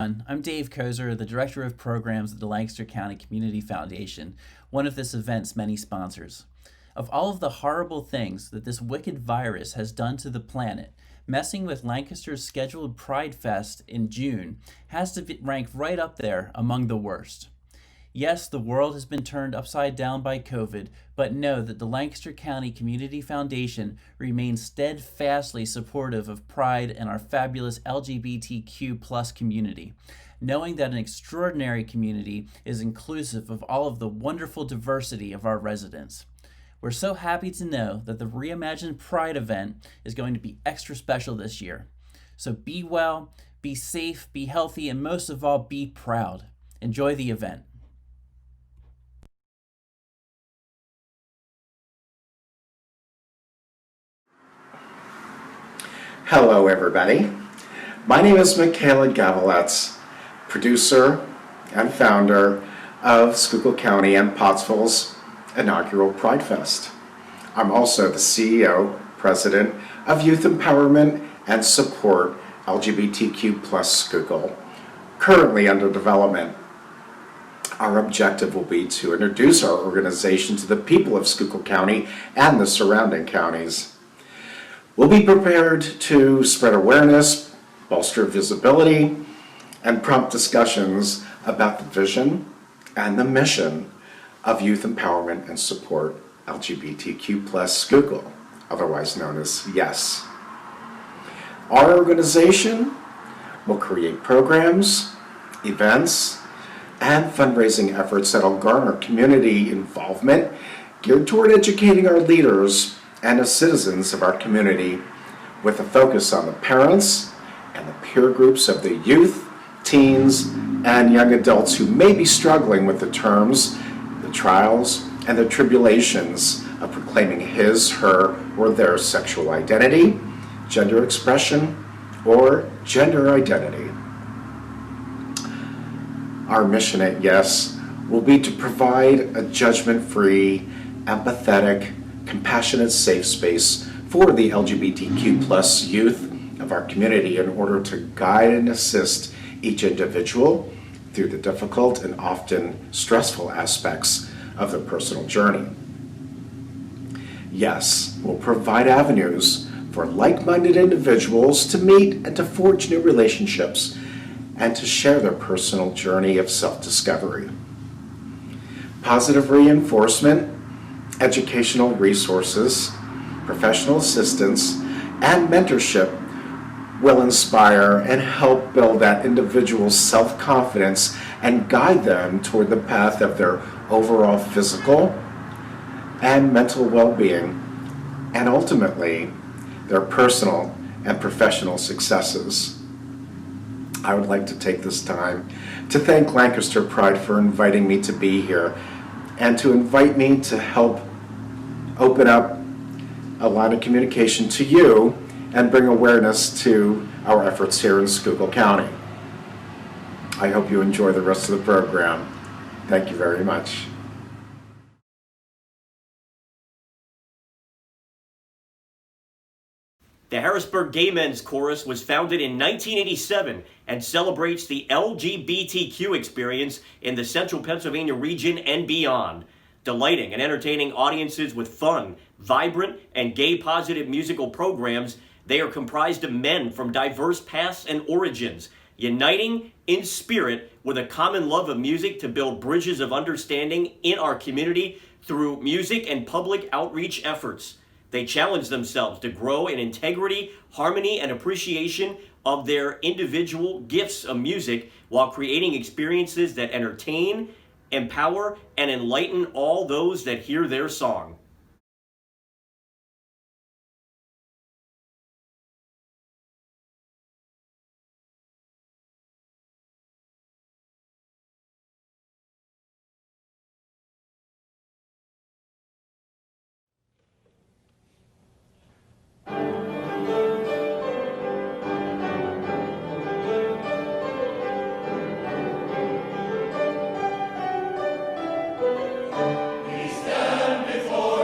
I'm Dave Kozer, the Director of Programs at the Lancaster County Community Foundation, one of this event's many sponsors. Of all of the horrible things that this wicked virus has done to the planet, messing with Lancaster's scheduled Pride Fest in June has to rank right up there among the worst. Yes, the world has been turned upside down by COVID, but know that the Lancaster County Community Foundation remains steadfastly supportive of Pride and our fabulous LGBTQ plus community, knowing that an extraordinary community is inclusive of all of the wonderful diversity of our residents. We're so happy to know that the reimagined Pride event is going to be extra special this year. So be well, be safe, be healthy, and most of all, be proud. Enjoy the event. Hello, everybody. My name is Michaela Gaviletz, producer and founder of Schuylkill County and Pottsville's inaugural Pride Fest. I'm also the CEO, president of Youth Empowerment and Support LGBTQ plus Schuylkill, currently under development. Our objective will be to introduce our organization to the people of Schuylkill County and the surrounding counties. We'll be prepared to spread awareness, bolster visibility, and prompt discussions about the vision and the mission of Youth Empowerment and Support LGBTQ plus Schuylkill, otherwise known as YES. Our organization will create programs, events, and fundraising efforts that will garner community involvement geared toward educating our leaders and the citizens of our community, with a focus on the parents and the peer groups of the youth, teens, and young adults who may be struggling with the terms, the trials, and the tribulations of proclaiming his, her, or their sexual identity, gender expression, or gender identity. Our mission at YES will be to provide a judgment-free, empathetic, compassionate safe space for the LGBTQ plus youth of our community in order to guide and assist each individual through the difficult and often stressful aspects of their personal journey. YES will provide avenues for like-minded individuals to meet and to forge new relationships and to share their personal journey of self-discovery. Positive reinforcement, educational resources, professional assistance, and mentorship will inspire and help build that individual's self-confidence and guide them toward the path of their overall physical and mental well-being, and ultimately their personal and professional successes. I would like to take this time to thank Lancaster Pride for inviting me to be here and to invite me to help open up a line of communication to you and bring awareness to our efforts here in Schuylkill County. I hope you enjoy the rest of the program. Thank you very much. The Harrisburg Gay Men's Chorus was founded in 1987 and celebrates the LGBTQ experience in the central Pennsylvania region and beyond, delighting and entertaining audiences with fun, vibrant, and gay-positive musical programs. They are comprised of men from diverse pasts and origins, uniting in spirit with a common love of music to build bridges of understanding in our community through music and public outreach efforts. They challenge themselves to grow in integrity, harmony, and appreciation of their individual gifts of music while creating experiences that entertain, empower, and enlighten all those that hear their song. We stand before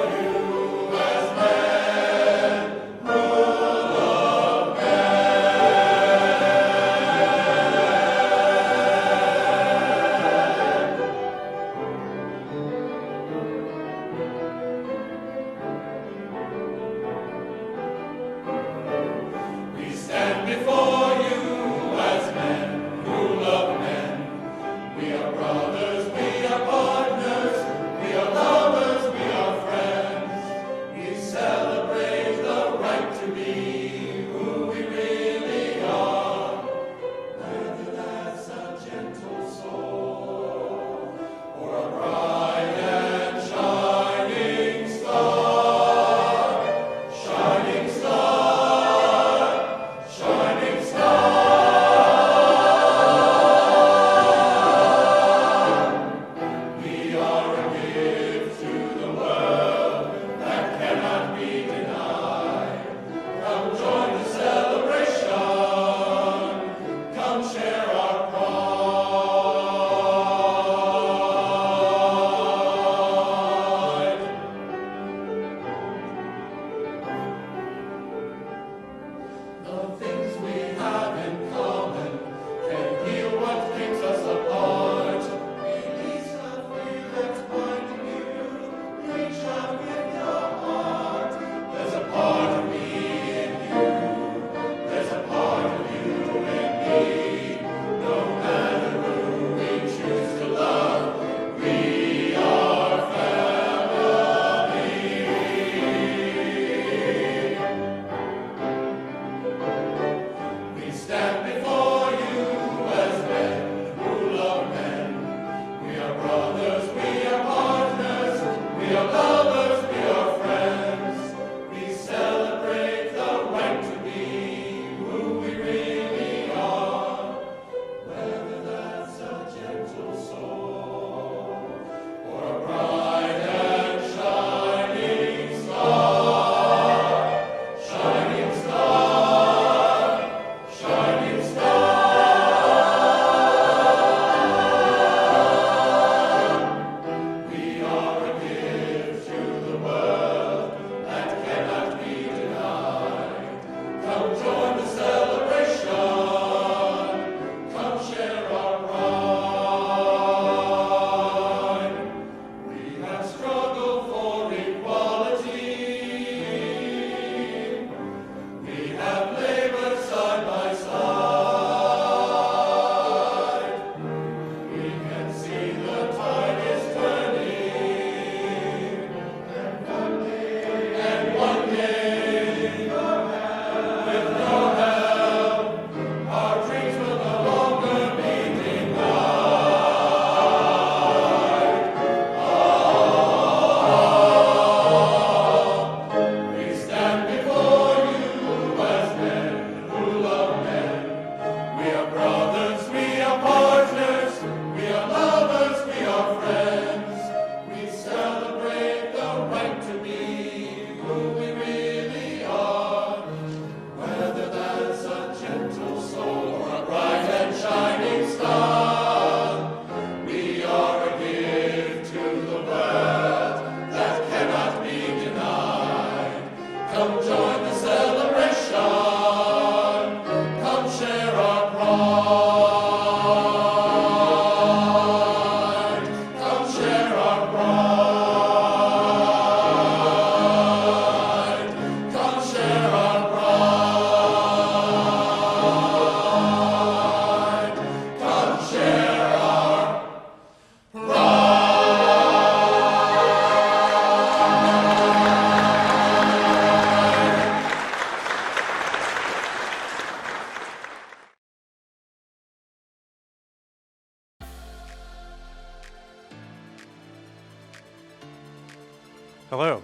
Hello.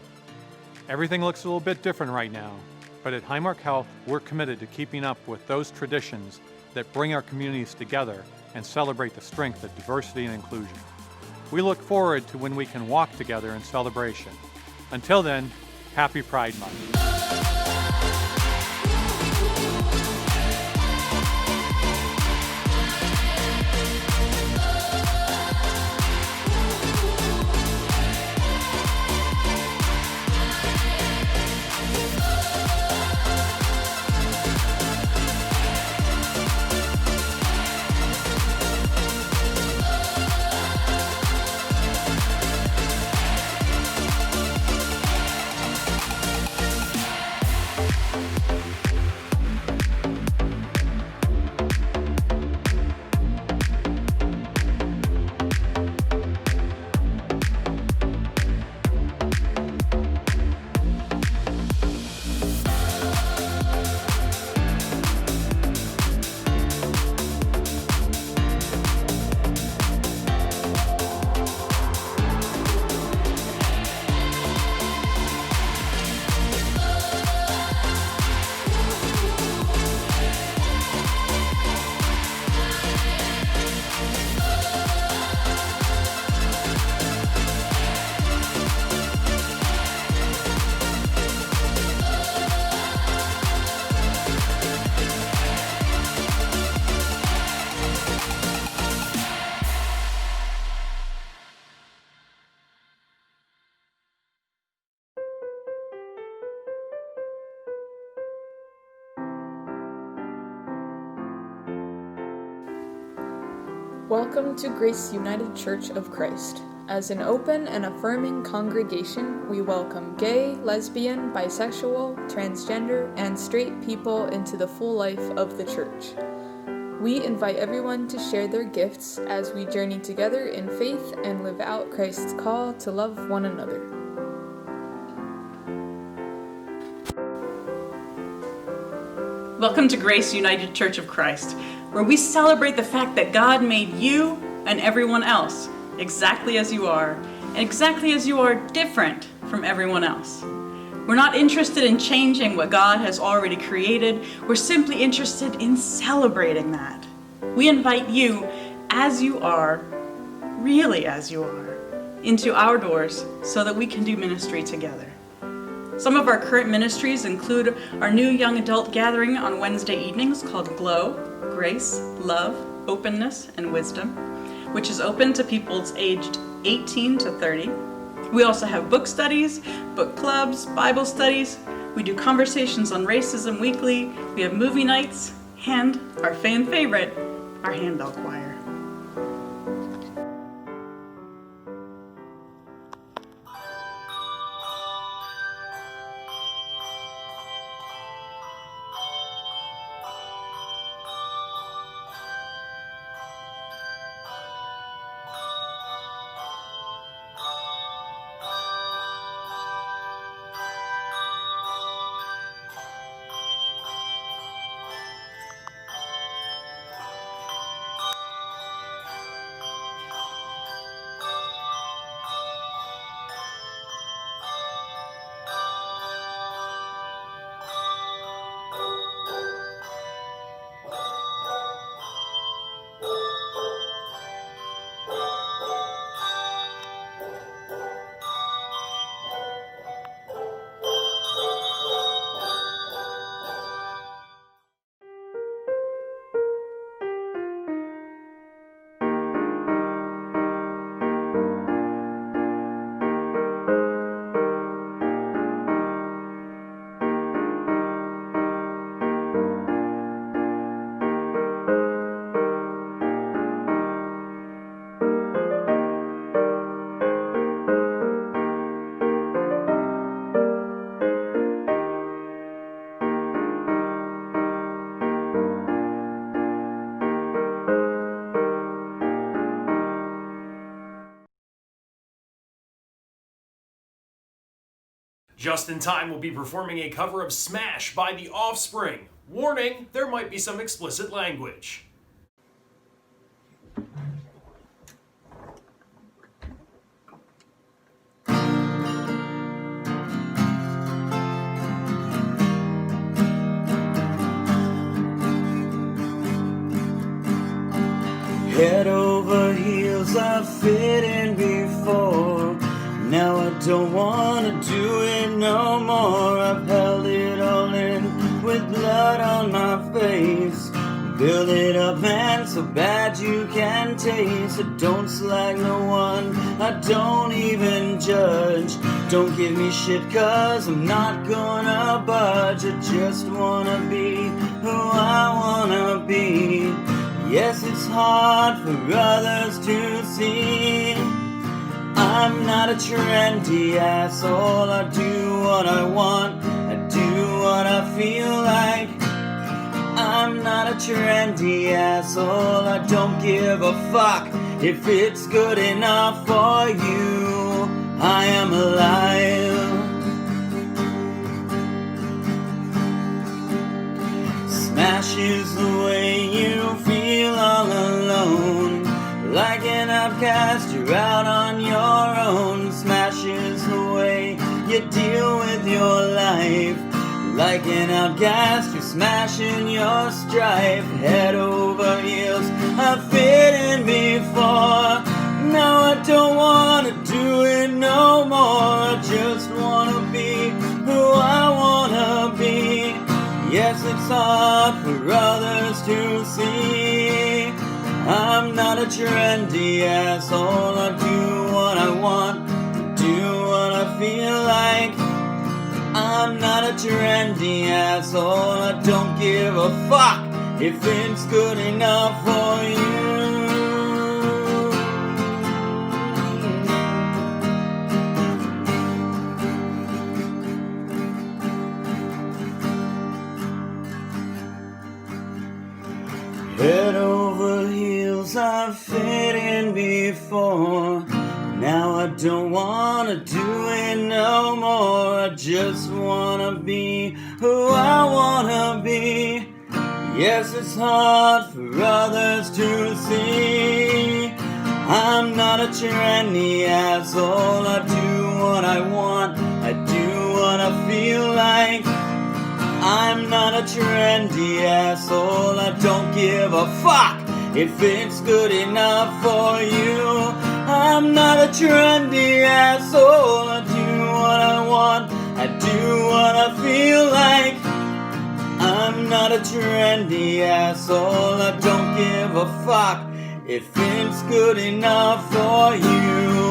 Everything looks a little bit different right now, but at Highmark Health, we're committed to keeping up with those traditions that bring our communities together and celebrate the strength of diversity and inclusion. We look forward to when we can walk together in celebration. Until then, happy Pride Month. Welcome to Grace United Church of Christ. As an open and affirming congregation, we welcome gay, lesbian, bisexual, transgender, and straight people into the full life of the church. We invite everyone to share their gifts as we journey together in faith and live out Christ's call to love one another. Welcome to Grace United Church of Christ, where we celebrate the fact that God made you and everyone else exactly as you are, and exactly as you are different from everyone else. We're not interested in changing what God has already created. We're simply interested in celebrating that. We invite you as you are, really as you are, into our doors so that we can do ministry together. Some of our current ministries include our new young adult gathering on Wednesday evenings called Glow, Grace, Love, Openness, and Wisdom, which is open to peoples aged 18 to 30. We also have book studies, book clubs, Bible studies. We do conversations on racism weekly. We have movie nights, and our fan favorite, our handbell choir. Just in Time will be performing a cover of Smash by The Offspring. Warning, there might be some explicit language. Head over heels, I've fit in before. Now I don't wanna do it no more. I've held it all in with blood on my face. Build it up, man, so bad you can taste. I don't slag no one, I don't even judge. Don't give me shit, cause I'm not gonna budge. I just wanna be who I wanna be. Yes, it's hard for others to see. I'm not a trendy asshole. I do what I want, I do what I feel like. I'm not a trendy asshole. I don't give a fuck if it's good enough for you. I am alive. Smash is the way you feel all alone. Like an outcast, you're out on your own. Smash is the way you deal with your life. Like an outcast, you're smashing your strife. Head over heels, I've fit in before. Now I don't wanna do it no more. I just wanna be who I wanna be. Yes, it's hard for others to see. I'm not a trendy asshole. I do what I want, do what I feel like. I'm not a trendy asshole. I don't give a fuck if it's good enough for you. Head over heels, I've fit in before. Now I don't wanna do it no more. I just wanna be who I wanna be. Yes, it's hard for others to see. I'm not a trendy asshole. I do what I want, I do what I feel like. I'm not a trendy asshole. I don't give a fuck if it's good enough for you. I'm not a trendy asshole. I do what I want, I do what I feel like. I'm not a trendy asshole. I don't give a fuck if it's good enough for you.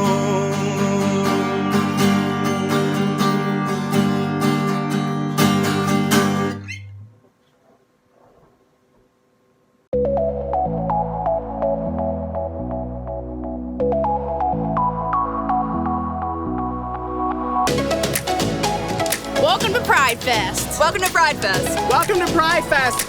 Welcome to Pride Fest. Welcome to Pride Fest. Welcome to Pride Fest.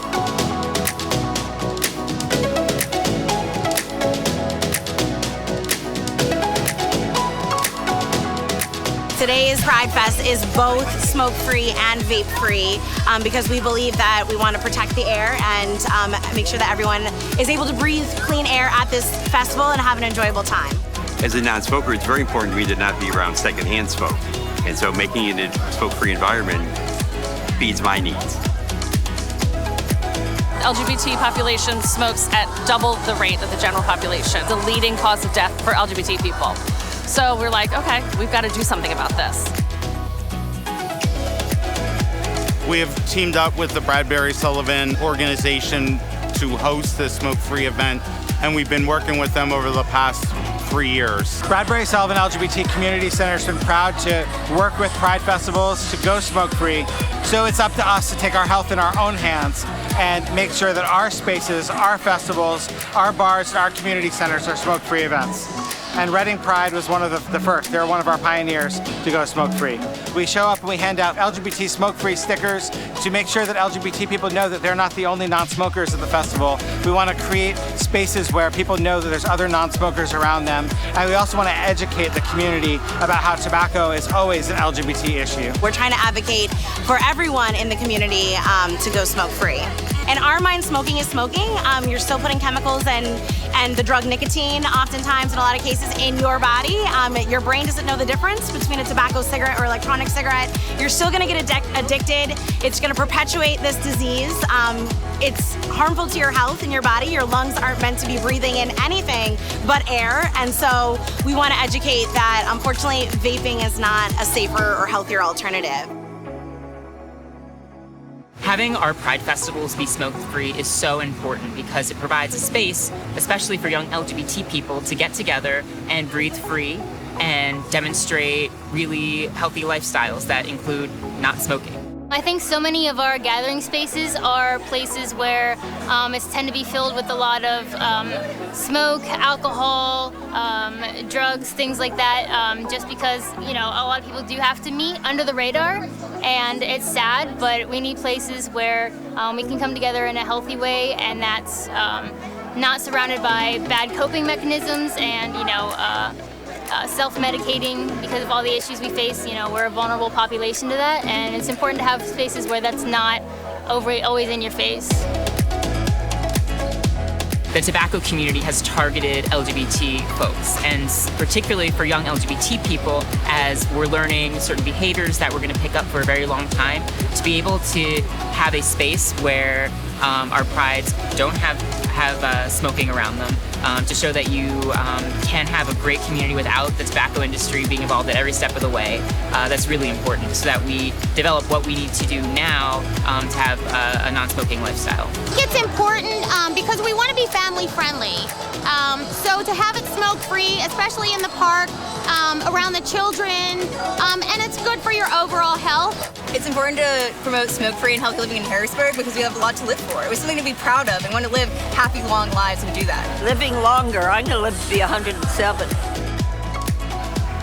Today's Pride Fest is both smoke-free and vape-free because we believe that we want to protect the air and make sure that everyone is able to breathe clean air at this festival and have an enjoyable time. As a non-smoker, it's very important to me to not be around secondhand smoke. And so making it a smoke-free environment feeds my needs. The LGBT population smokes at double the rate of the general population, the leading cause of death for LGBT people. So we're like, okay, we've got to do something about this. We have teamed up with the Bradbury Sullivan organization to host this smoke-free event, and we've been working with them over the past 3 years. Bradbury Sullivan LGBT Community Center has been proud to work with Pride festivals to go smoke-free. So it's up to us to take our health in our own hands and make sure that our spaces, our festivals, our bars, and our community centers are smoke-free events. And Reading Pride was one of the first. They're one of our pioneers to go smoke-free. We show up and we hand out LGBT smoke-free stickers to make sure that LGBT people know that they're not the only non-smokers at the festival. We want to create spaces where people know that there's other non-smokers around them. And we also want to educate the community about how tobacco is always an LGBT issue. We're trying to advocate for everyone in the community to go smoke-free. In our mind, smoking is smoking. You're still putting chemicals and and the drug nicotine, oftentimes in a lot of cases, in your body. Your brain doesn't know the difference between a tobacco cigarette or electronic cigarette. You're still gonna get addicted. It's gonna perpetuate this disease. It's harmful to your health and your body. Your lungs aren't meant to be breathing in anything but air, and so we want to educate that unfortunately vaping is not a safer or healthier alternative. Having our Pride festivals be smoke-free is so important because it provides a space, especially for young LGBT people, to get together and breathe free and demonstrate really healthy lifestyles that include not smoking. I think so many of our gathering spaces are places where it's tend to be filled with a lot of smoke, alcohol, drugs, things like that, just because, you know, a lot of people do have to meet under the radar, and it's sad, but we need places where we can come together in a healthy way, and that's not surrounded by bad coping mechanisms and, you know, self-medicating because of all the issues we face. You know, we're a vulnerable population to that, and it's important to have spaces where that's not always in your face. The tobacco community has targeted LGBT folks, and particularly for young LGBT people, as we're learning certain behaviors that we're going to pick up for a very long time, to be able to have a space where our prides don't have smoking around them, to show that you can have a great community without the tobacco industry being involved at every step of the way. That's really important, so that we develop what we need to do now to have a non-smoking lifestyle. It's important because we want to be family friendly. So to have it smoke free, especially in the park, around the children, and it's good for your overall health. It's important to promote smoke-free and healthy living in Harrisburg because we have a lot to live for. It was something to be proud of and want to live happy, long lives and do that. Living longer. I'm going to live to be 107.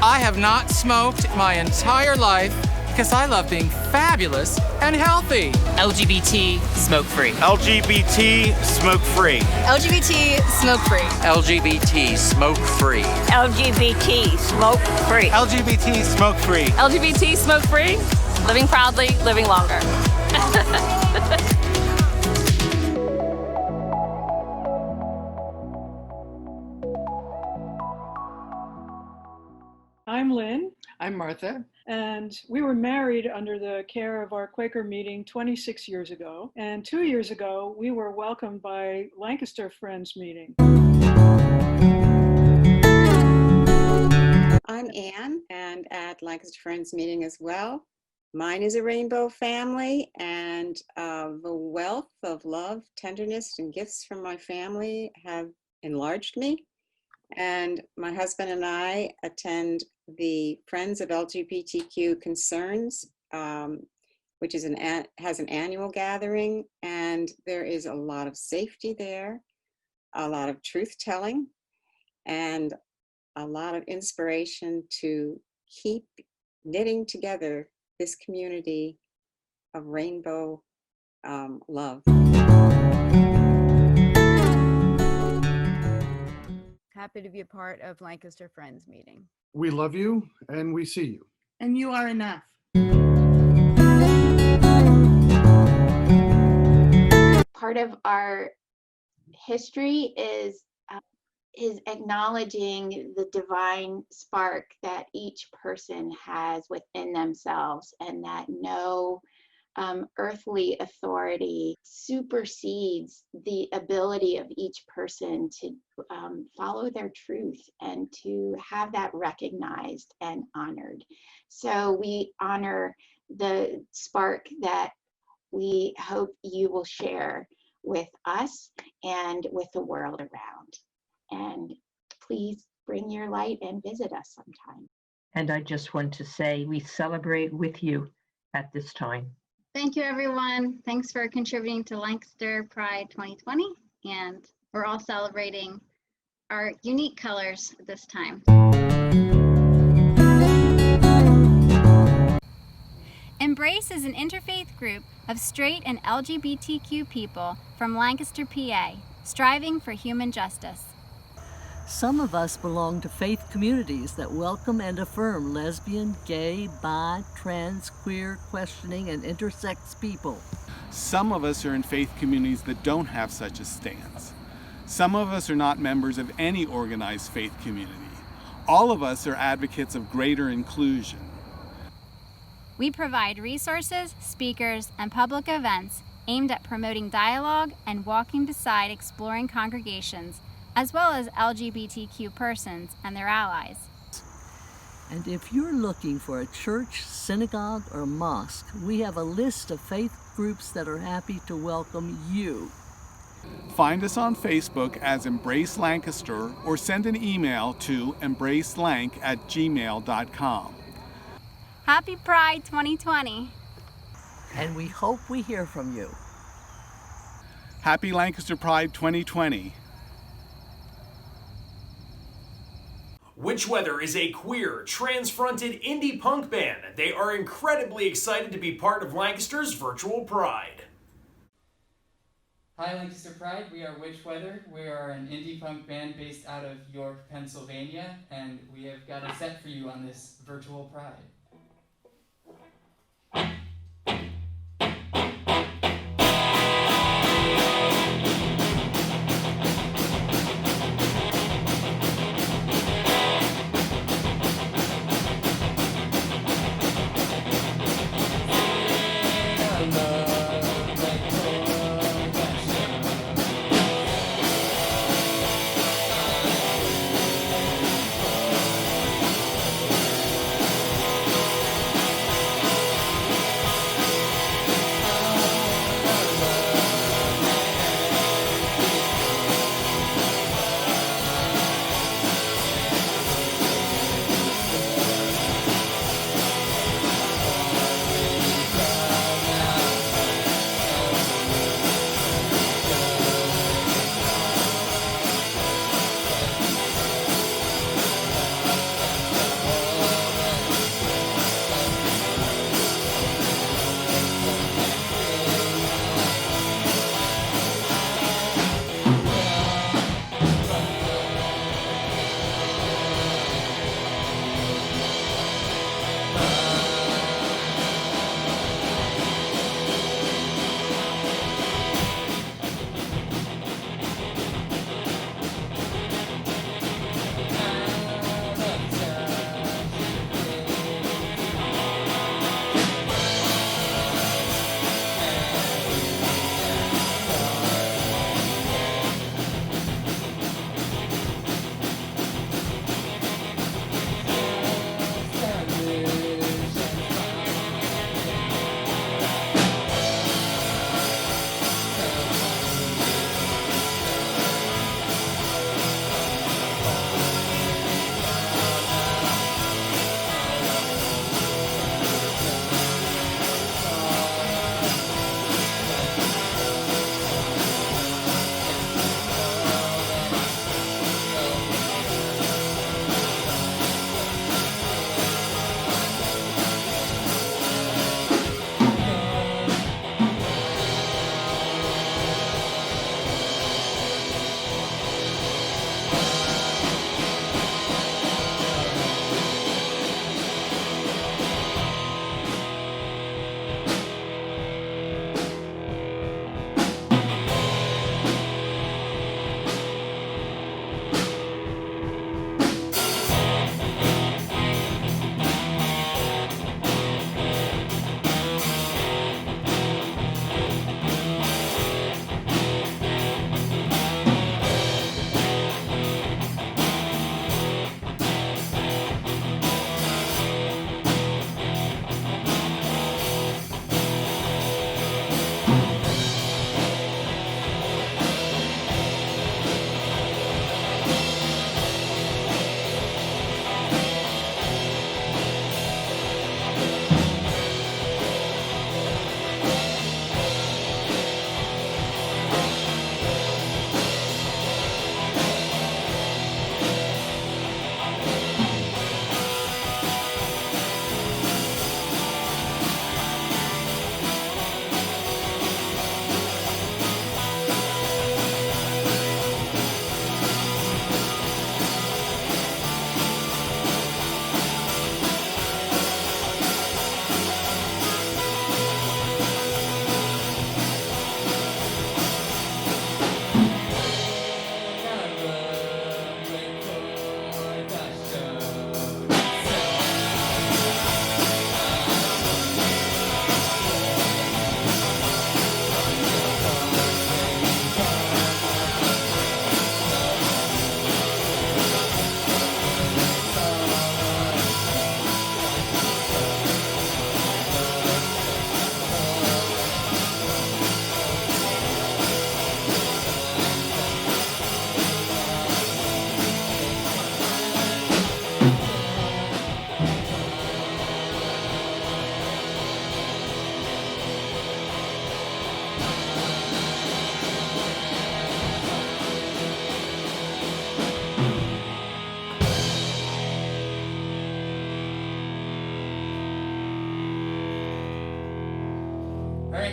I have not smoked my entire life because I love being fabulous and healthy. LGBT smoke-free. LGBT smoke-free. LGBT smoke-free. LGBT smoke-free. LGBT smoke-free. LGBT smoke-free. LGBT smoke-free. Living proudly, living longer. I'm Lynn. I'm Martha. And we were married under the care of our Quaker meeting 26 years ago. And 2 years ago, we were welcomed by Lancaster Friends meeting. I'm Ann, and at Lancaster Friends meeting as well. Mine is a rainbow family, and the wealth of love, tenderness, and gifts from my family have enlarged me. And my husband and I attend the Friends of LGBTQ Concerns, which is has an annual gathering, and there is a lot of safety there, a lot of truth-telling, and a lot of inspiration to keep knitting together this community of rainbow love. Happy to be a part of Lancaster Friends meeting. We love you and we see you. And you are enough. Part of our history is acknowledging the divine spark that each person has within themselves, and that no earthly authority supersedes the ability of each person to follow their truth and to have that recognized and honored. So we honor the spark that we hope you will share with us and with the world around. And please bring your light and visit us sometime. And I just want to say we celebrate with you at this time. Thank you, everyone. Thanks for contributing to Lancaster Pride 2020. And we're all celebrating our unique colors this time. Embrace is an interfaith group of straight and LGBTQ people from Lancaster, PA, striving for human justice. Some of us belong to faith communities that welcome and affirm lesbian, gay, bi, trans, queer, questioning, and intersex people. Some of us are in faith communities that don't have such a stance. Some of us are not members of any organized faith community. All of us are advocates of greater inclusion. We provide resources, speakers, and public events aimed at promoting dialogue and walking beside exploring congregations, as well as LGBTQ persons and their allies. And if you're looking for a church, synagogue, or mosque, we have a list of faith groups that are happy to welcome you. Find us on Facebook as Embrace Lancaster or send an email to embracelanc@gmail.com. Happy Pride 2020! And we hope we hear from you. Happy Lancaster Pride 2020. Witch Weather is a queer, trans-fronted indie punk band. They are incredibly excited to be part of Lancaster's virtual Pride. Hi Lancaster Pride, we are Witch Weather. We are an indie punk band based out of York, Pennsylvania, and we have got a set for you on this virtual Pride.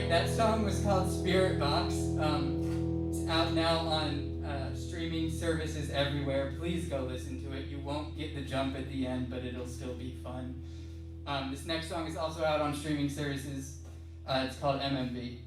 right, that song was called Spirit Box. It's out now on streaming services everywhere. Please go listen to it. You won't get the jump at the end, but it'll still be fun. This next song is also out on streaming services. It's called MMV.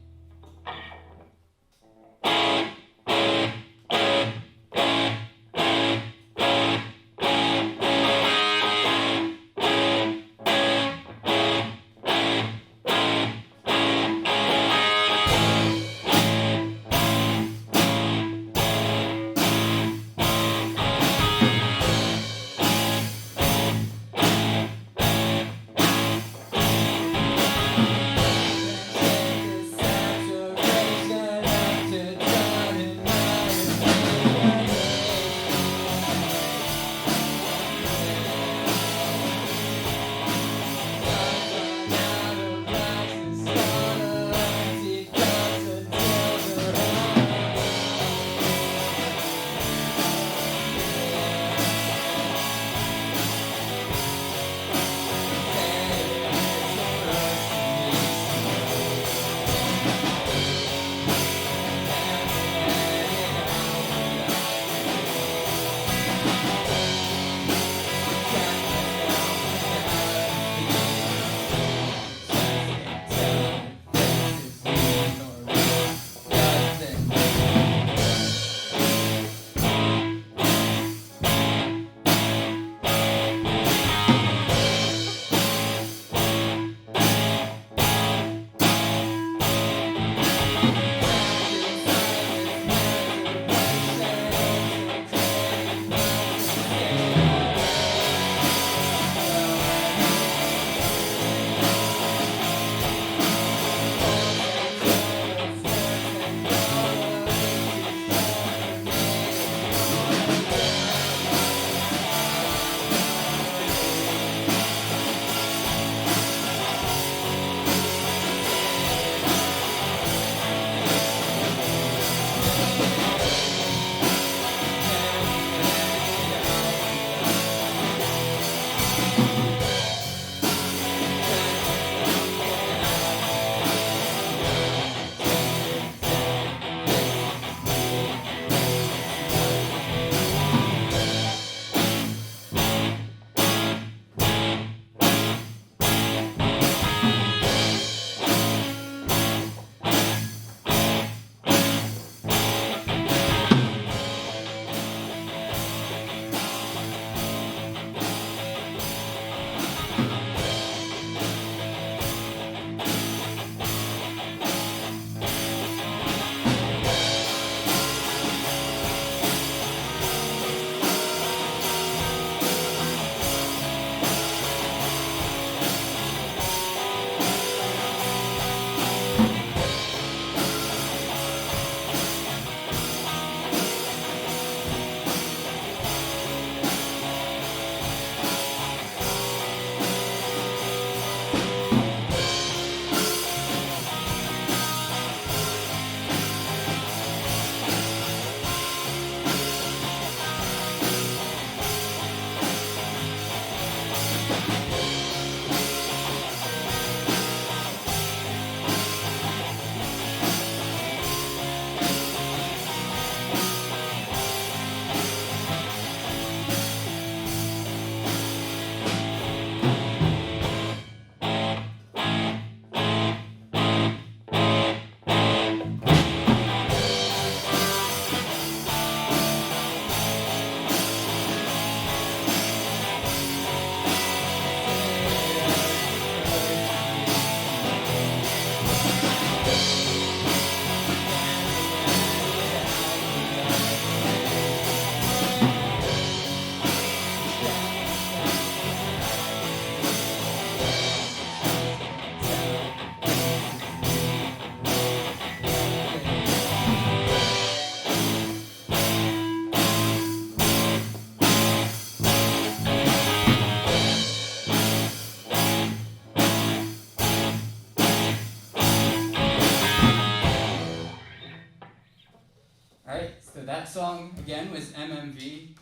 That song, again, was MMV.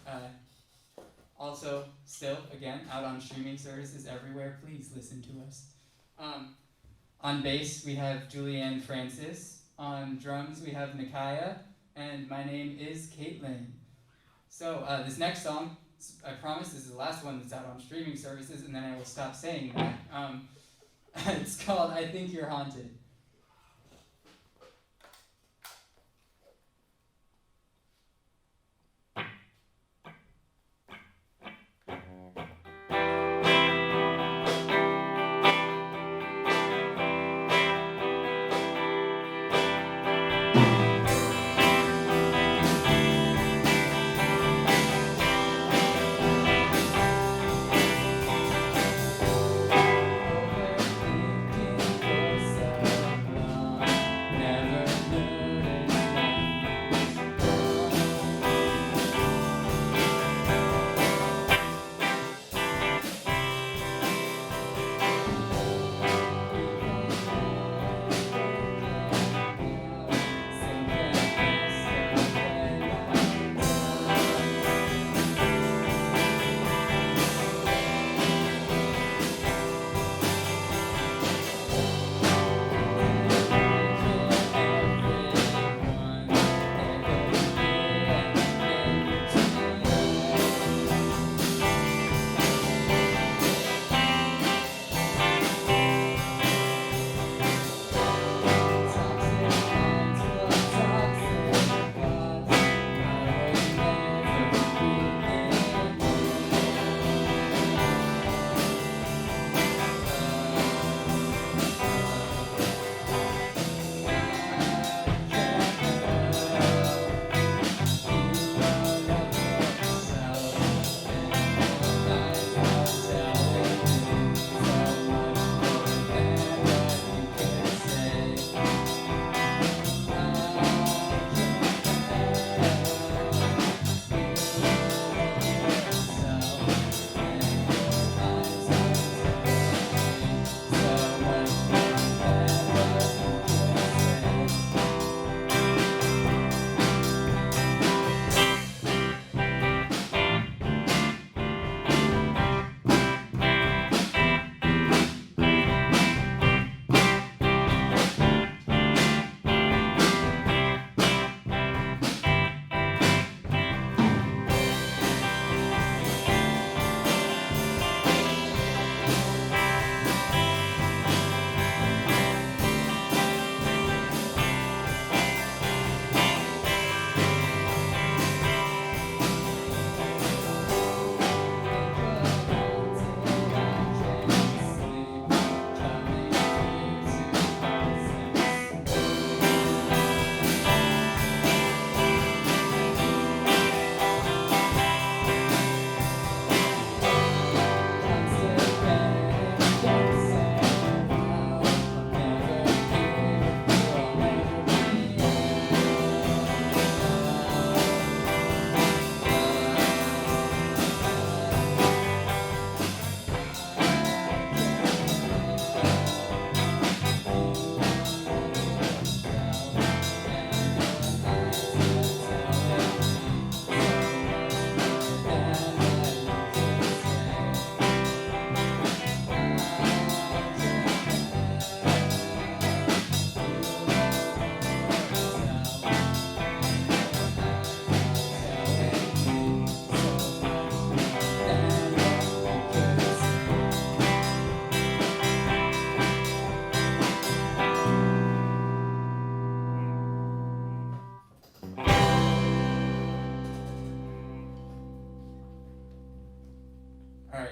Also, still, again, out on streaming services everywhere. Please listen to us. On bass, we have Julianne Francis. On drums, we have Micaiah. And my name is Caitlin. So this next song, I promise this is the last one that's out on streaming services, and then I will stop saying that. It's called I Think You're Haunted.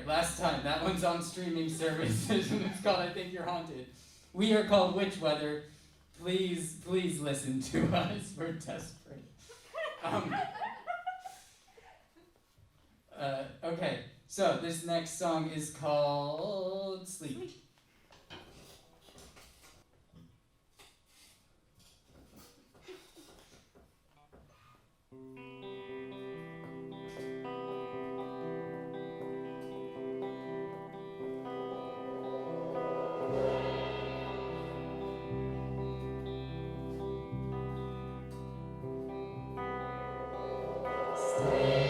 Last time, that one's on streaming services, and it's called I Think You're Haunted. We are called Witch Weather. Please listen to us. We're desperate. Okay, so this next song is called Sleep. Stay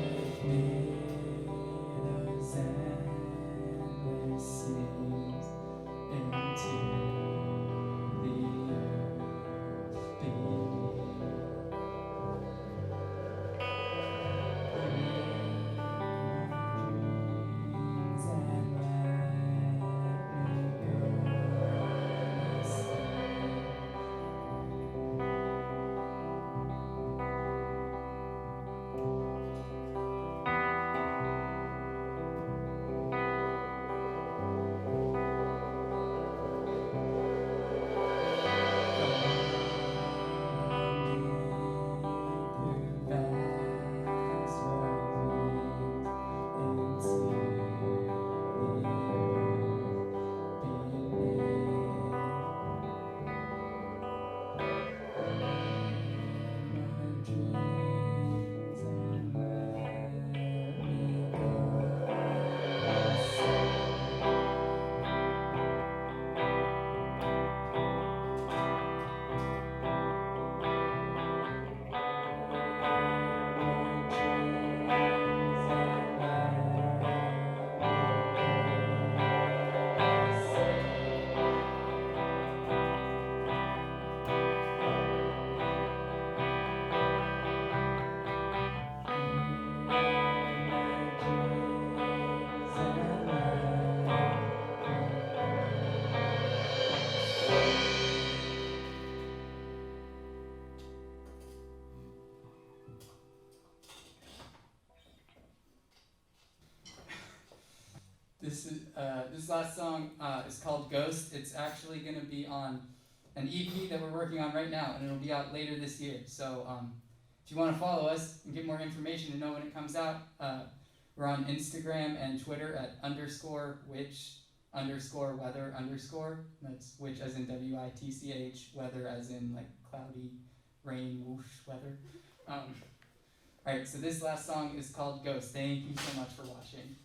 with me, those endless This last song is called Ghost. It's actually going to be on an EP that we're working on right now, and it'll be out later this year. So if you want to follow us and get more information and know when it comes out, we're on Instagram and Twitter at _witch_weather_. That's witch as in WITCH, weather as in like cloudy, rain, whoosh weather. Alright, so this last song is called Ghost. Thank you so much for watching.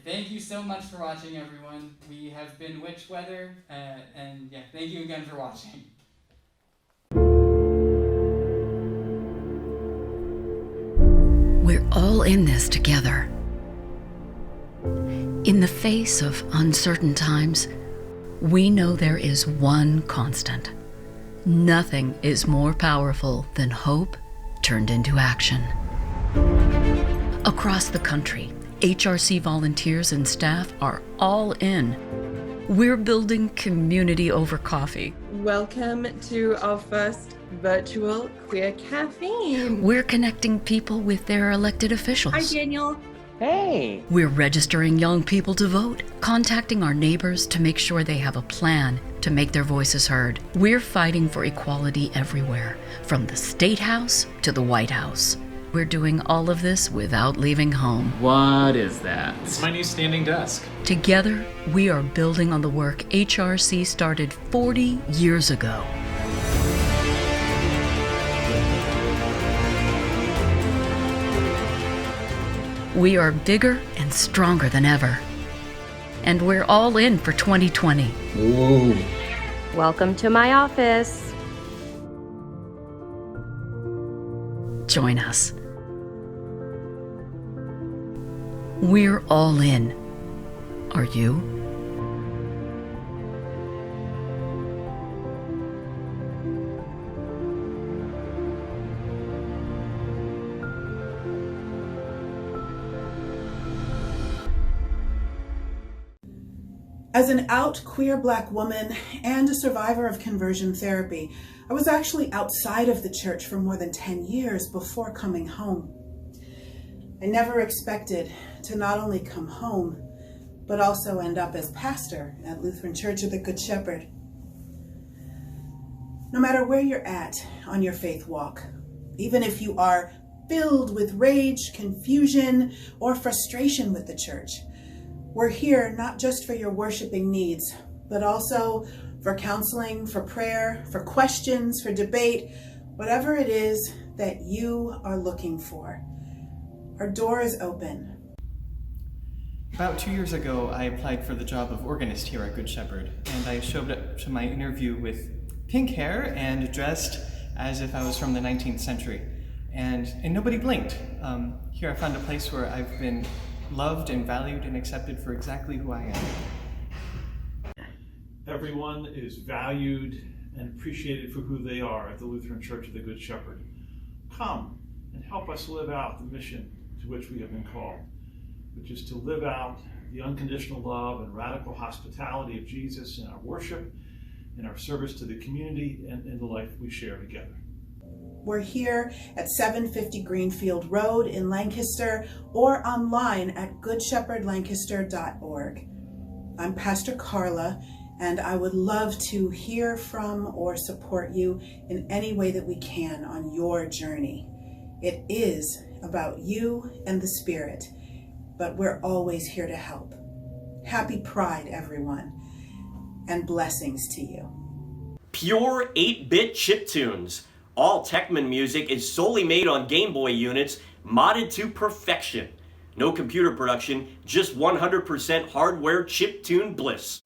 Thank you so much for watching, everyone. We have been Witch Weather, and yeah, thank you again for watching. We're all in this together. In the face of uncertain times, we know there is one constant. Nothing is more powerful than hope turned into action. Across the country, HRC volunteers and staff are all in. We're building community over coffee. Welcome to our first virtual Queer Caffeine. We're connecting people with their elected officials. Hi, Daniel. Hey. We're registering young people to vote, contacting our neighbors to make sure they have a plan to make their voices heard. We're fighting for equality everywhere, from the State House to the White House. We're doing all of this without leaving home. What is that? It's my new standing desk. Together, we are building on the work HRC started 40 years ago. We are bigger and stronger than ever. And we're all in for 2020. Whoa. Welcome to my office. Join us. We're all in. Are you? As an out queer Black woman and a survivor of conversion therapy, I was actually outside of the church for more than 10 years before coming home. I never expected to not only come home, but also end up as pastor at Lutheran Church of the Good Shepherd. No matter where you're at on your faith walk, even if you are filled with rage, confusion, or frustration with the church, we're here not just for your worshiping needs, but also for counseling, for prayer, for questions, for debate, whatever it is that you are looking for. Our door is open. About 2 years ago, I applied for the job of organist here at Good Shepherd, and I showed up to my interview with pink hair and dressed as if I was from the 19th century. And nobody blinked. Here I found a place where I've been loved and valued and accepted for exactly who I am. Everyone is valued and appreciated for who they are at the Lutheran Church of the Good Shepherd. Come and help us live out the mission to which we have been called, which is to live out the unconditional love and radical hospitality of Jesus in our worship, in our service to the community, and in the life we share together. We're here at 750 Greenfield Road in Lancaster or online at goodshepherdlancaster.org. I'm Pastor Carla, and I would love to hear from or support you in any way that we can on your journey. It is about you and the Spirit, but we're always here to help. Happy Pride, everyone, and blessings to you. Pure 8-bit chiptunes. All Techman music is solely made on Game Boy units, modded to perfection. No computer production, just 100% hardware chiptune bliss.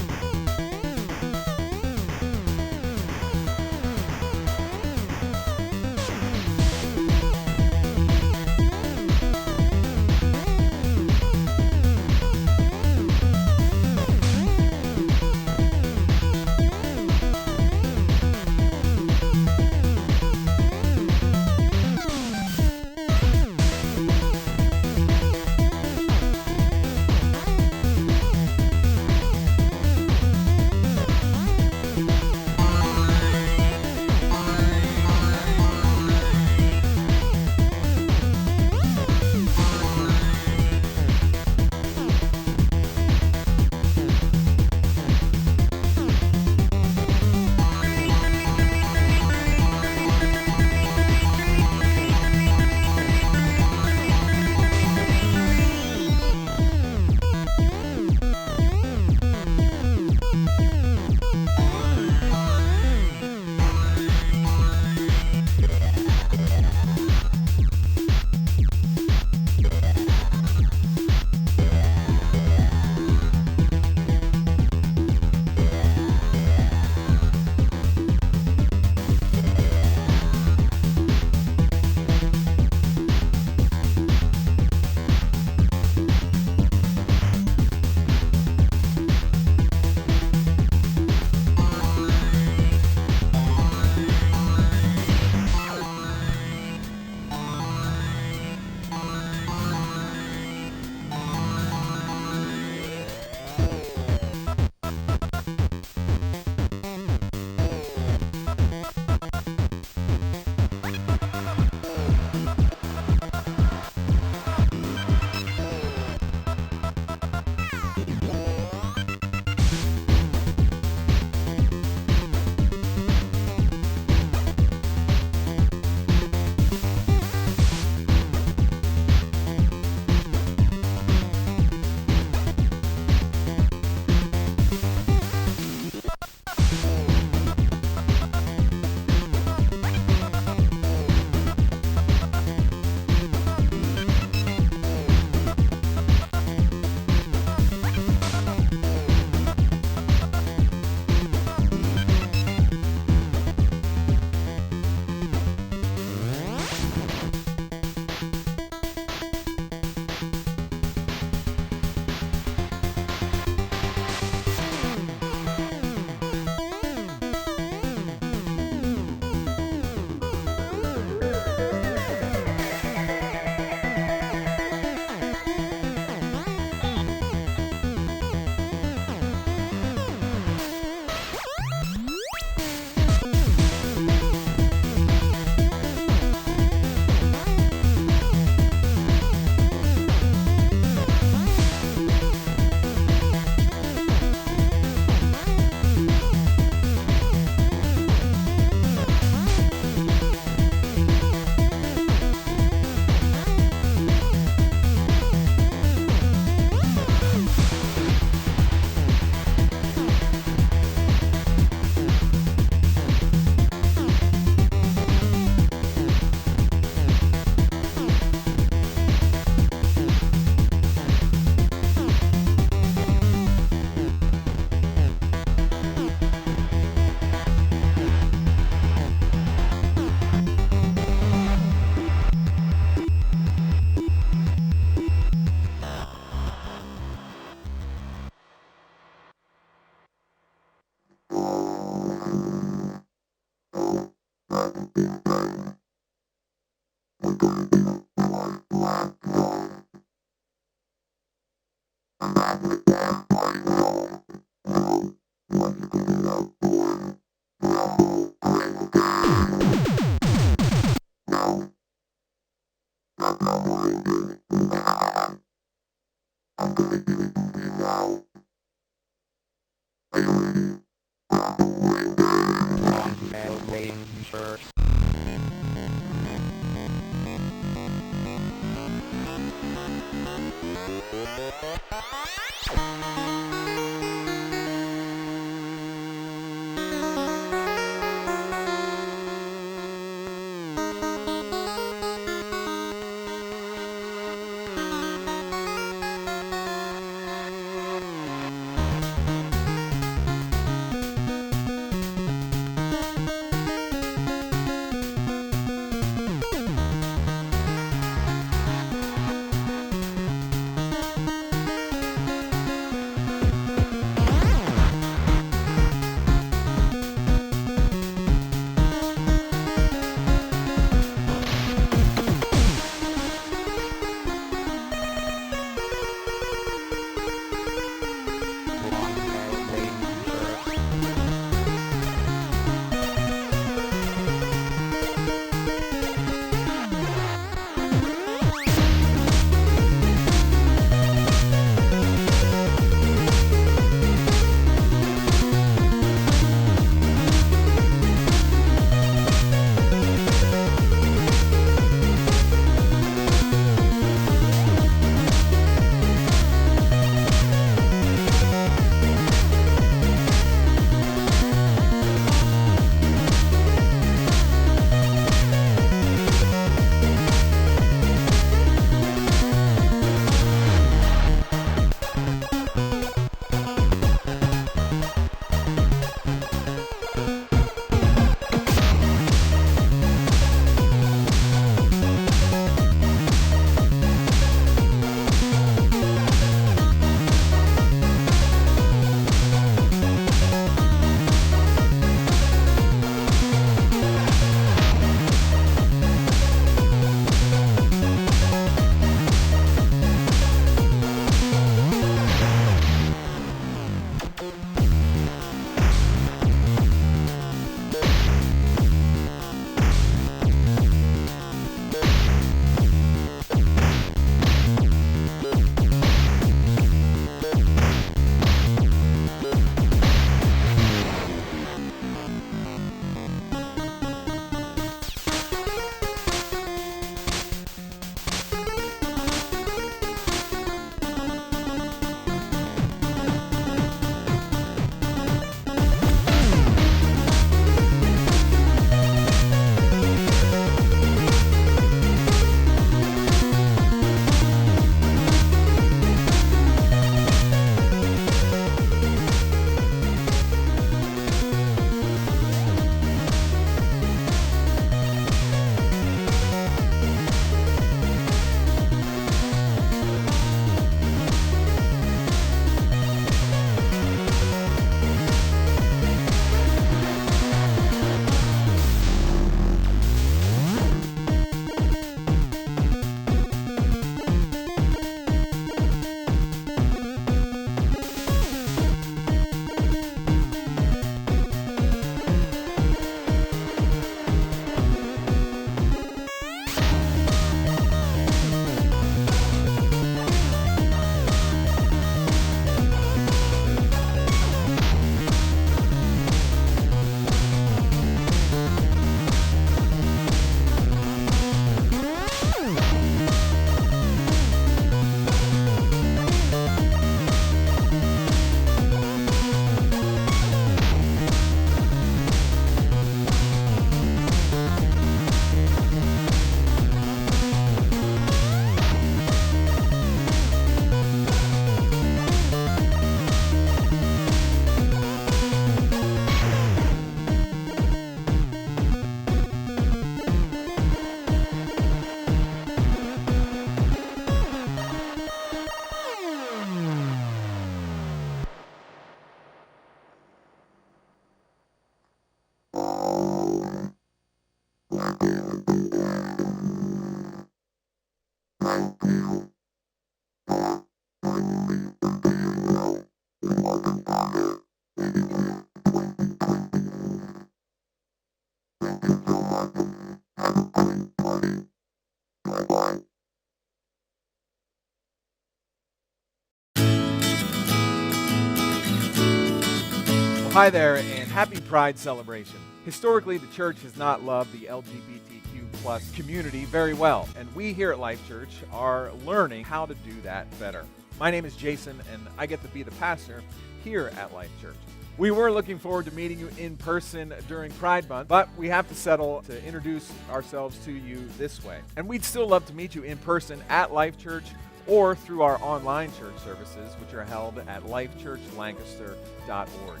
Hi there, and happy Pride celebration. Historically, the church has not loved the LGBTQ plus community very well, and we here at Life Church are learning how to do that better. My name is Jason, and I get to be the pastor here at Life Church. We were looking forward to meeting you in person during Pride Month, but we have to settle to introduce ourselves to you this way. And we'd still love to meet you in person at Life Church or through our online church services, which are held at lifechurchlancaster.org.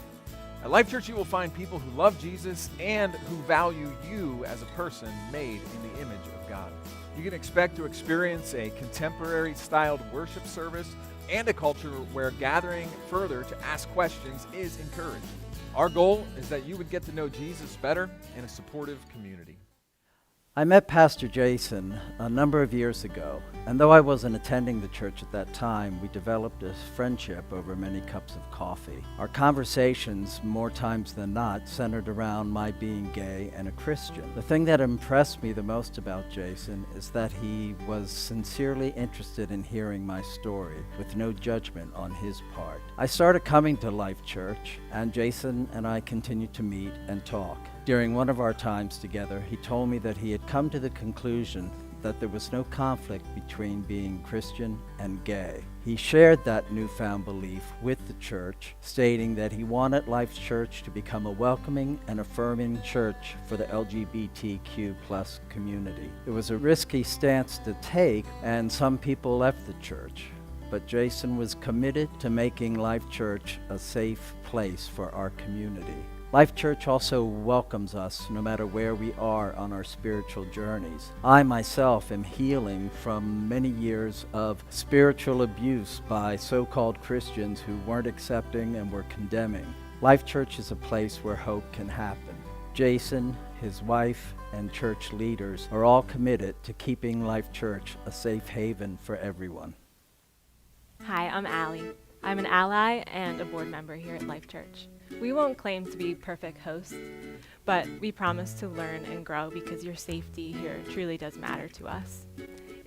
At Life Church, you will find people who love Jesus and who value you as a person made in the image of God. You can expect to experience a contemporary-styled worship service and a culture where gathering further to ask questions is encouraged. Our goal is that you would get to know Jesus better in a supportive community. I met Pastor Jason a number of years ago, and though I wasn't attending the church at that time, we developed a friendship over many cups of coffee. Our conversations, more times than not, centered around my being gay and a Christian. The thing that impressed me the most about Jason is that he was sincerely interested in hearing my story, with no judgment on his part. I started coming to Life Church, and Jason and I continued to meet and talk. During one of our times together, he told me that he had come to the conclusion that there was no conflict between being Christian and gay. He shared that newfound belief with the church, stating that he wanted Life Church to become a welcoming and affirming church for the LGBTQ plus community. It was a risky stance to take, and some people left the church. But Jason was committed to making Life Church a safe place for our community. Life Church also welcomes us no matter where we are on our spiritual journeys. I myself am healing from many years of spiritual abuse by so-called Christians who weren't accepting and were condemning. Life Church is a place where hope can happen. Jason, his wife, and church leaders are all committed to keeping Life Church a safe haven for everyone. Hi, I'm Allie. I'm an ally and a board member here at Life Church. We won't claim to be perfect hosts, but we promise to learn and grow because your safety here truly does matter to us.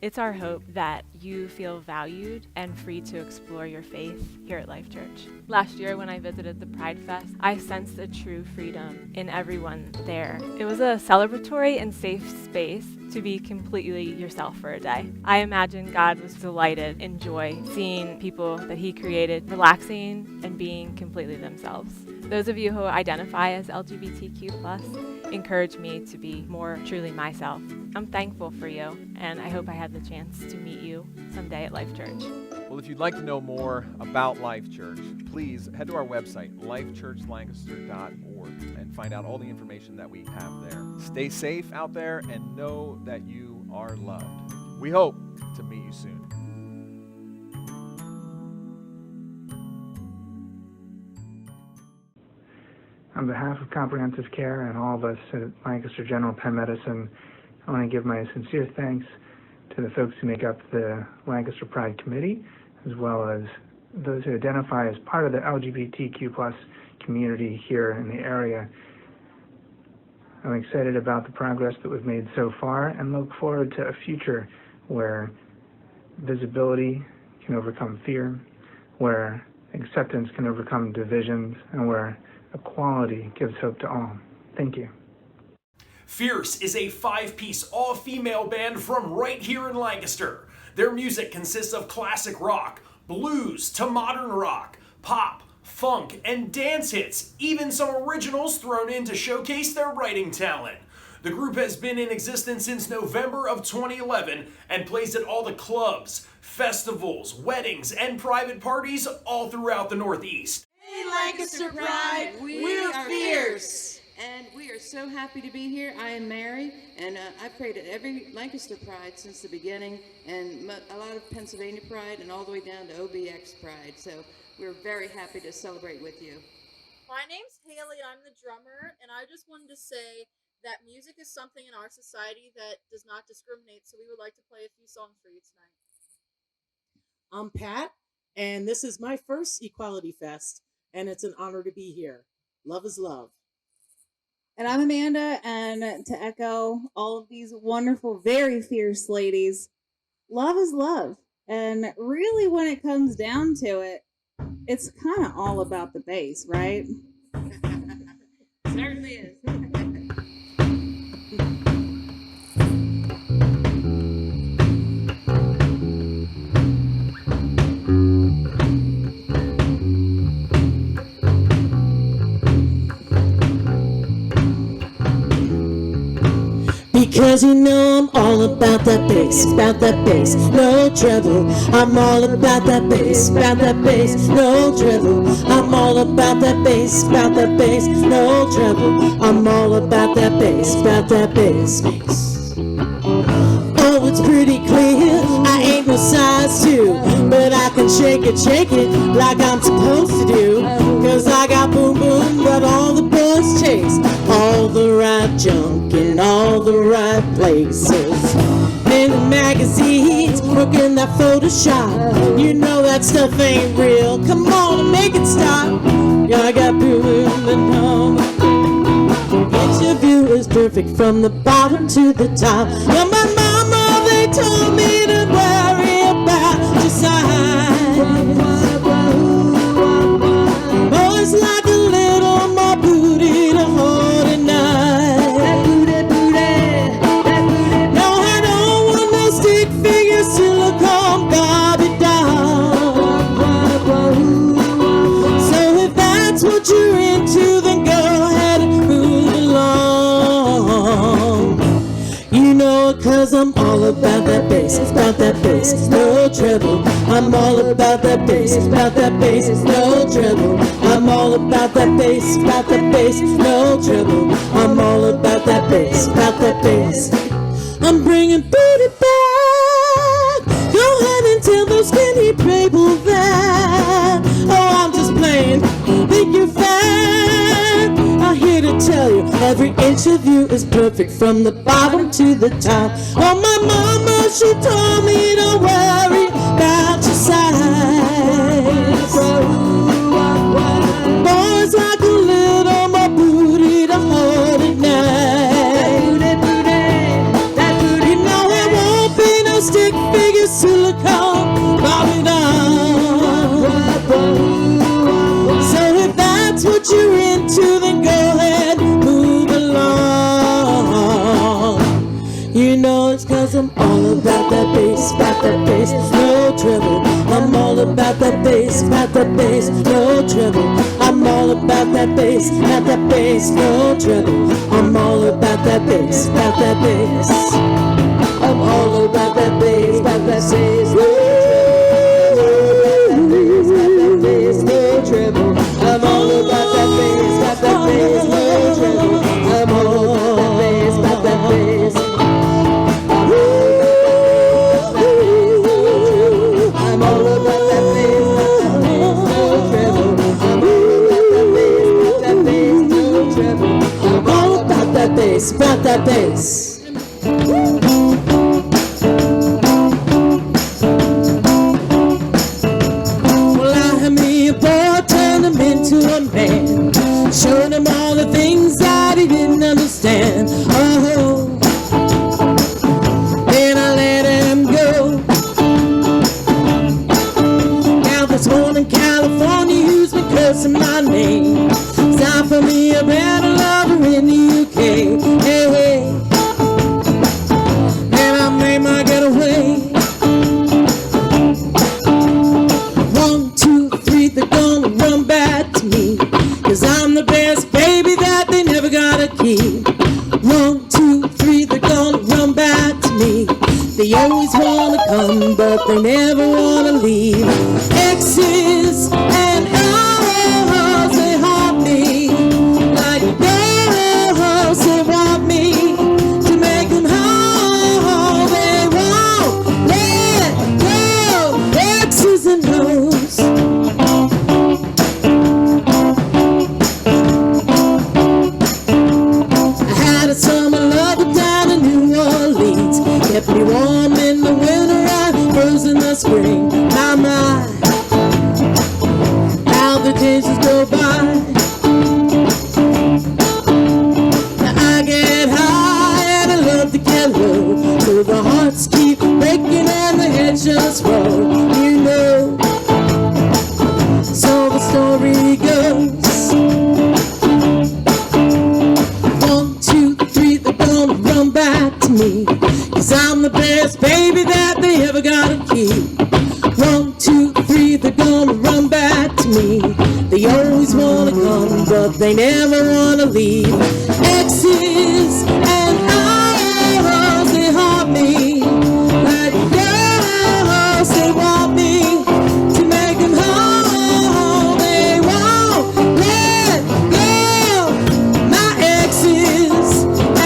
It's our hope that you feel valued and free to explore your faith here at Life Church. Last year when I visited the Pride Fest, I sensed a true freedom in everyone there. It was a celebratory and safe space to be completely yourself for a day. I imagine God was delighted in joy seeing people that He created relaxing and being completely themselves. Those of you who identify as LGBTQ+, encourage me to be more truly myself. I'm thankful for you, and I hope I had the chance to meet you someday at Life Church. Well, if you'd like to know more about Life Church, please head to our website, lifechurchlancaster.org, and find out all the information that we have there. Stay safe out there and know that you are loved. We hope to meet you soon. On behalf of Comprehensive Care and all of us at Lancaster General Penn Medicine, I want to give my sincere thanks to the folks who make up the Lancaster Pride Committee, as well as those who identify as part of the LGBTQ+ community here in the area. I'm excited about the progress that we've made so far and look forward to a future where visibility can overcome fear, where acceptance can overcome divisions, and where equality gives hope to all. Thank you. Fierce is a 5-piece all-female band from right here in Lancaster. Their music consists of classic rock, blues to modern rock, pop, funk, and dance hits, even some originals thrown in to showcase their writing talent. The group has been in existence since November of 2011 and plays at all the clubs, festivals, weddings, and private parties all throughout the Northeast. Hey Lancaster Pride, we're fierce! And we are so happy to be here. I am Mary, and I've prayed at every Lancaster Pride since the beginning, and a lot of Pennsylvania Pride, and all the way down to OBX Pride. So we're very happy to celebrate with you. My name's Haley, I'm the drummer, and I just wanted to say that music is something in our society that does not discriminate, so we would like to play a few songs for you tonight. I'm Pat, and this is my first Equality Fest. and it's an honor to be here. Love is love. And I'm Amanda, and to echo all of these wonderful, very fierce ladies, love is love. And really, when it comes down to it, it's kind of all about the bass, right? Certainly is. Because you know I'm all about that bass, no treble. I'm all about that bass, no treble. I'm all about that bass, no treble. I'm all about that bass. Oh, it's pretty clear, I ain't no size 2, but I can shake it like I'm supposed to do. Cause I got boom boom that all the boys chase, all the right junk in all the right places. In the magazines, working that Photoshop, you know that stuff ain't real. Come on and make it stop. I got boom boom and home. Each of you is perfect from the bottom to the top. Now my mama, they told me to worry about your size. Boys like a little more booty to hold at night. No, I don't want no stick figure silicone Barbie doll. So if that's what you're into, then go ahead and move along. You know it, cause I'm all about that bass, no treble. I'm all about that bass, no treble. I'm all about that bass, no treble. I'm all about that bass. I'm bringing booty back. Go ahead and tell those skinny people that. Oh, I'm just playing, think you're fat. I'm here to tell you, every inch of you is perfect from the bottom to the top. Oh, my mama, she told me don't worry about your size. Boys like a little more booty to hold at night. You know it won't be no stick figure silicone Bobby doll. So if that's what you're into, then go ahead, move along. You know it's cause I'm all about that bass, no treble. I'm all about that bass, no treble. I'm all about that bass, no treble. I'm all about that bass, I'm all about that bass, no treble. I'm all about that bass, no treble. I'm all about that bass, I'm all about that bass, no treble. I'm all about that bass, about that bass. Well, I had me a boy, turned him into a man, showed him all the things that he didn't understand. Oh, then I let him go. Now this morning California used me cursing my name. It's time for me a better lover in the UK. Hey, hey. And I made my getaway. 1, 2, 3, they're gonna run back to me, cause I'm the best baby that they never gotta keep. 1, 2, 3, they're gonna run back to me. They always wanna come, but they never wanna leave. Exes and O's, they haunt me like girls, they want me to make them whole. They won't let go. Exes and O's. I had a summer lover down in New Orleans, kept me warm in the winter and frozen in the spring. My, how the invitations go by. I get high and I love to get low, so the hearts keep breaking and the heads just roll, you know. So the story goes, 1, 2, 3, they're gonna run back to me, 'cause I'm the best baby that they ever gotta keep. 1, 2, 3, they're gonna run back to me. They always wanna come, but they never wanna leave. Exes and I's, they haunt me like girls, they want me to make them whole. They won't let go. My exes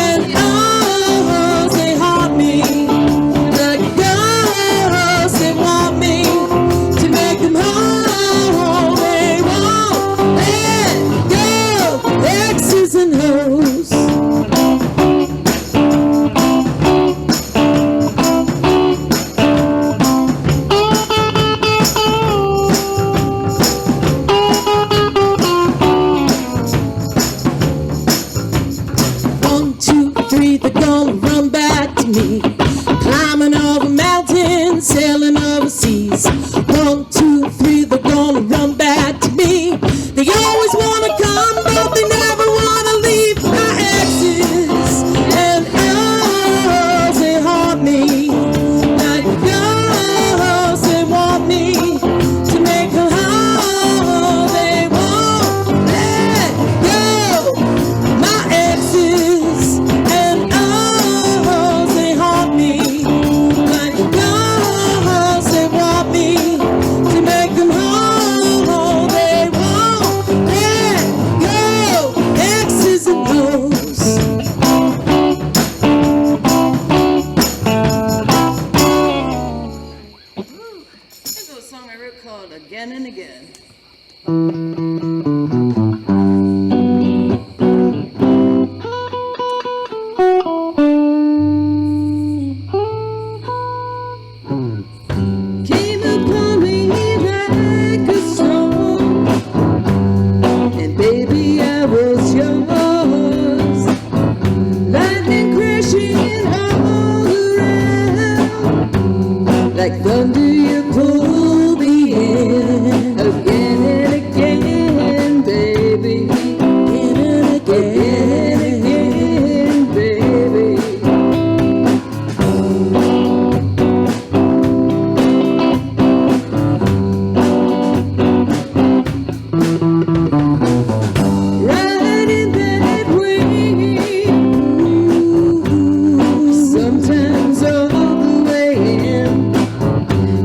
and I's, they haunt me like girls, they want me to make them whole. They won't let go. Exes and hoes. One, two, three, they're gonna run back to me. Climbing over mountains, sailing overseas. 1, 2, 3, they're gonna run back to me. They always wanna come, but they never wanna leave. My exes and O's, they haunt me like girls, they want me to make them whole. They won't let go. My exes and O's, they haunt me like girls, they want me to make them whole. They won't let go. Exes and O's. This is a song I wrote called Again and Again. Came upon me like a storm, and baby I was yours. Lightning crashing all around, like thunder you pull me in. Again and again, baby. Again and again, baby. Riding that wave, sometimes all the way in,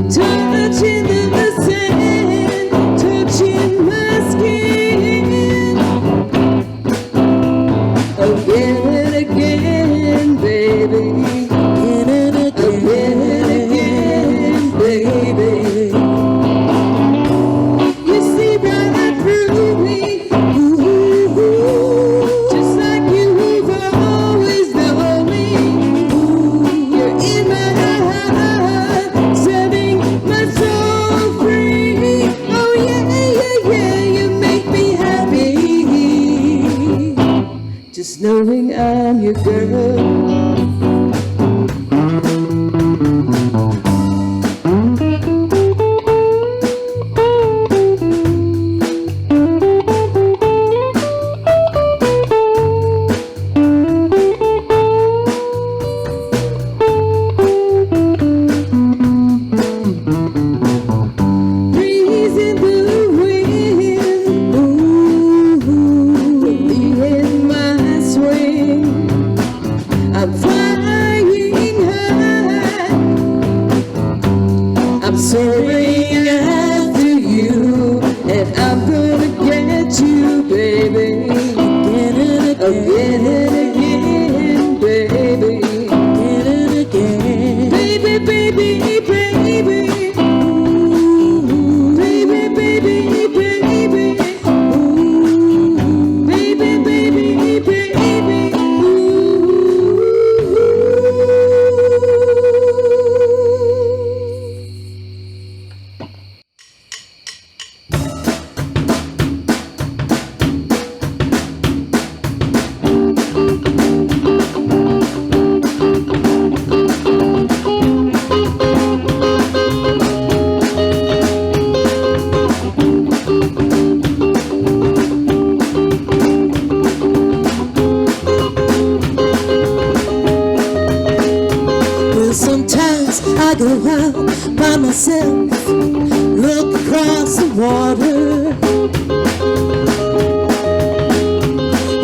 touching the sand, touching my skin. Again and again, baby. Again and again, baby. You see right through me, just like you've always known me. You're in my heart, setting my soul free. Oh yeah, yeah, yeah, you make me happy, just knowing I'm your girl. Breeze in the wind, ooh, me in my swing. I'm flying high, I'm soaring after you, and I'm gonna get you, baby. Again and again, baby. Again and again, baby, baby, baby. Ooh, baby, baby, baby. Ooh, baby, baby, baby. out by myself, look across the water,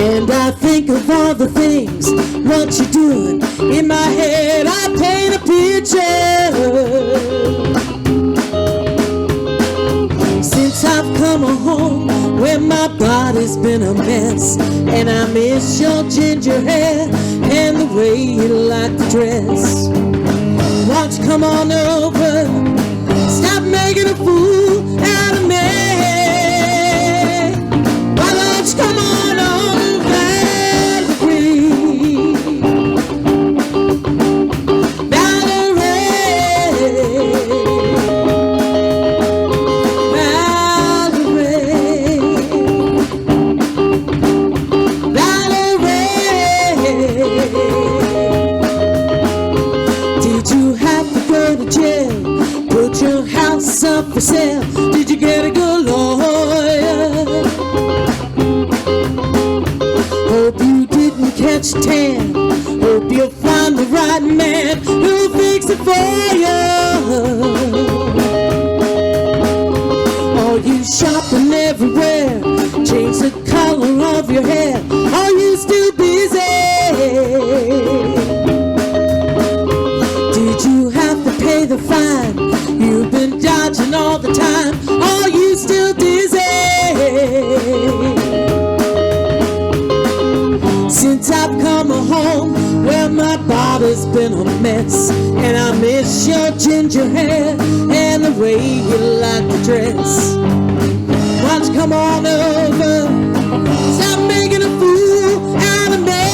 and I think of all the things what you're doing. In my head I paint a picture. Since I've come home where my body's been a mess, and I miss your ginger hair and the way you like to dress. Won't you come on over, stop making a fool out of me. Why don't you come on over, Valerie? Did you have to go to jail? Put your house up for sale? Did you get a good lawyer? Hope you didn't catch a tan. Hope you'll find the right man who'll fix it for you. Are you shopping everywhere? Change the color of your hair. Are you still busy? Did you have to pay the fine? You've been dodging all the time. Are you still dizzy? Since I've come home, well, my body's been a mess, and I miss your ginger hair and the way you like to dress. Why don't you come on over, stop making a fool out of me.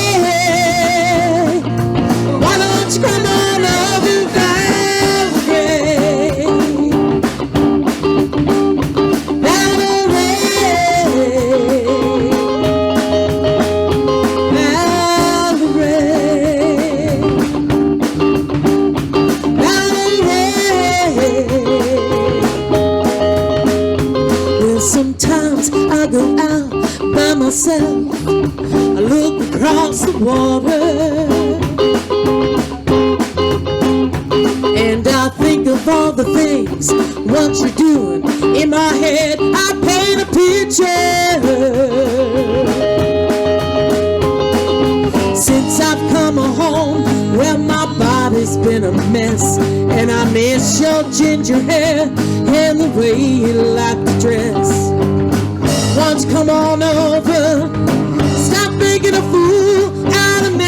Why don't you come on over, Valerie? Sometimes I go out by myself, I look across the water, and I think of all the things what you're doing. In my head I paint a picture. Since I've come home, well, my body's been a mess, and I miss your ginger hair and the way you like to dress. Why don't you come on over, stop making a fool out of me.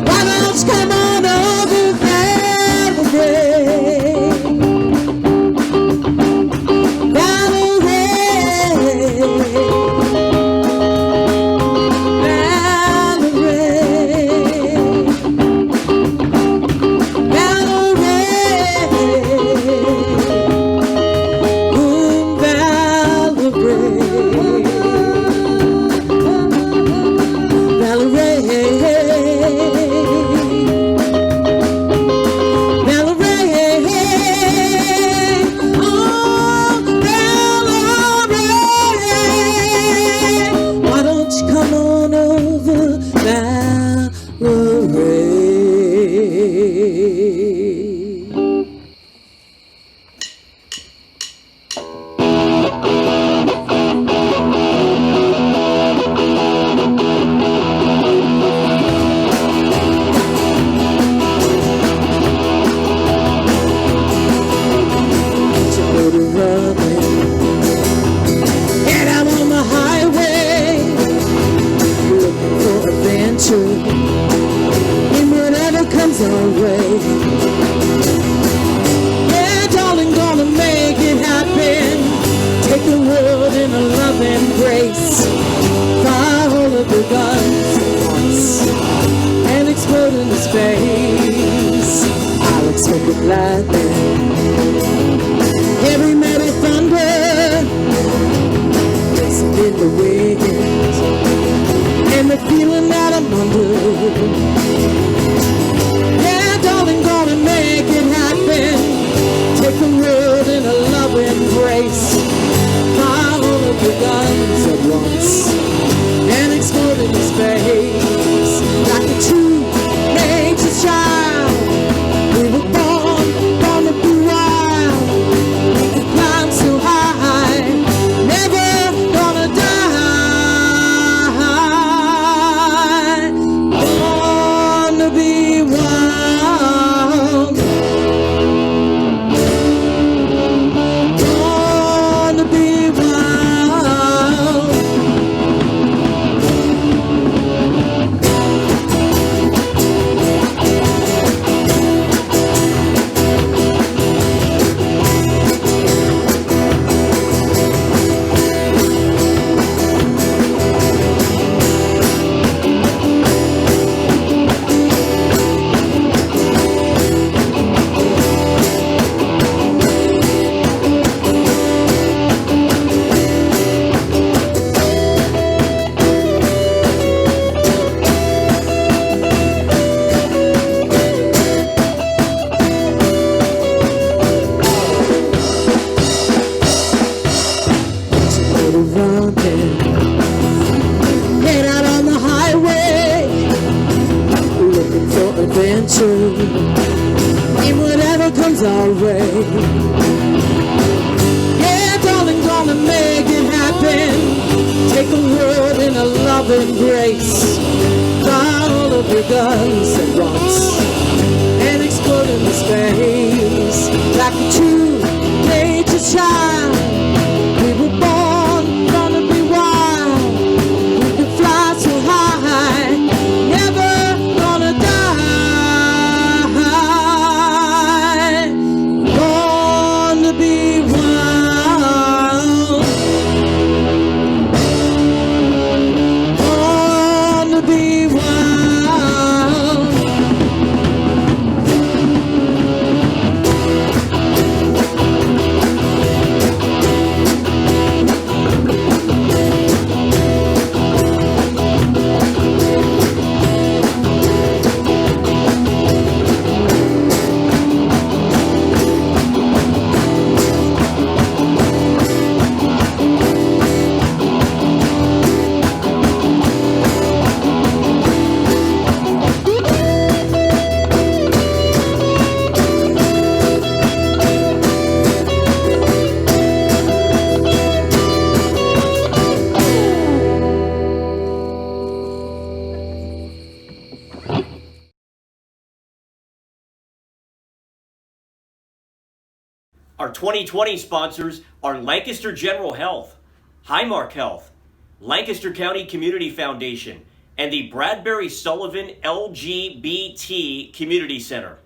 Why don't you come on over, Valerie? comes our way. Yeah, darling, gonna make it happen. Take the world in a loving grace. Fire all of your guns at once and explode into space. Like a true nature's child, we were born, gonna be wild. We can fly so high, never gonna die. Born to be wild, born to be wild. Our 2020 sponsors are Lancaster General Health, Highmark Health, Lancaster County Community Foundation, and the Bradbury Sullivan LGBT Community Center.